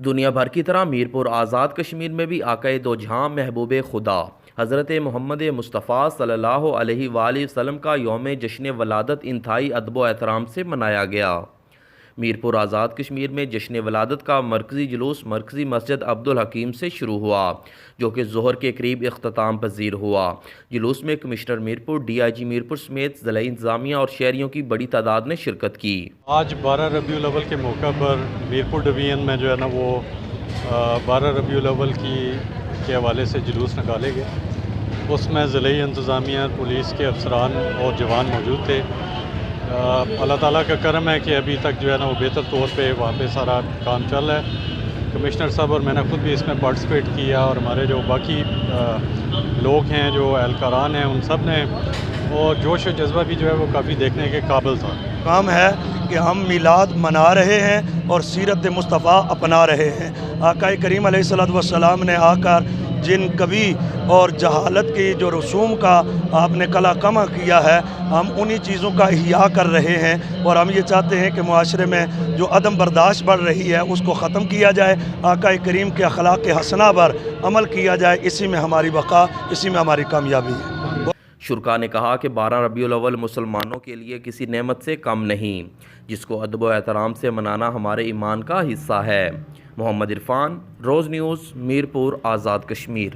دنیا بھر کی طرح میرپور آزاد کشمیر میں بھی آقائے دو جہاں محبوب خدا حضرت محمد مصطفیٰ صلی اللہ علیہ وآلہ وسلم کا یوم جشن ولادت انتہائی ادب و احترام سے منایا گیا۔ میرپور آزاد کشمیر میں جشن ولادت کا مرکزی جلوس مرکزی مسجد عبدالحکیم سے شروع ہوا، جو کہ ظہر کے قریب اختتام پذیر ہوا۔ جلوس میں کمشنر میرپور، ڈی آئی جی میرپور سمیت ضلعی انتظامیہ اور شہریوں کی بڑی تعداد نے شرکت کی۔ آج 12 ربیع الاول کے موقع پر میرپور ڈویژن میں جو ہے نا وہ 12 ربیع الاول کے حوالے سے جلوس نکالے گئے۔ اس میں ضلعی انتظامیہ، پولیس کے افسران اور جوان موجود تھے۔ اللہ تعالیٰ کا کرم ہے کہ ابھی تک جو ہے نا وہ بہتر طور پہ وہاں پہ سارا کام چل رہا ہے۔ کمشنر صاحب اور میں نے خود بھی اس میں پارٹیسپیٹ کیا، اور ہمارے جو باقی لوگ ہیں، جو اہلکاران ہیں، ان سب نے، اور جوش و جذبہ بھی جو ہے وہ کافی دیکھنے کے قابل تھا۔ کام ہے کہ ہم میلاد منا رہے ہیں اور سیرت مصطفیٰ اپنا رہے ہیں۔ آقا کریم علیہ السلام نے آ کر جن کبھی اور جہالت کی جو رسوم کا آپ نے کلا کما کیا ہے، ہم انہی چیزوں کا احیاء کر رہے ہیں، اور ہم یہ چاہتے ہیں کہ معاشرے میں جو عدم برداشت بڑھ رہی ہے اس کو ختم کیا جائے، آقا کریم کے اخلاق حسنہ پر عمل کیا جائے۔ اسی میں ہماری بقا، اسی میں ہماری کامیابی ہے۔ شرکاء نے کہا کہ 12 ربیع الاول مسلمانوں کے لیے کسی نعمت سے کم نہیں، جس کو ادب و احترام سے منانا ہمارے ایمان کا حصہ ہے۔ محمد عرفان، روز نیوز، میرپور آزاد کشمیر۔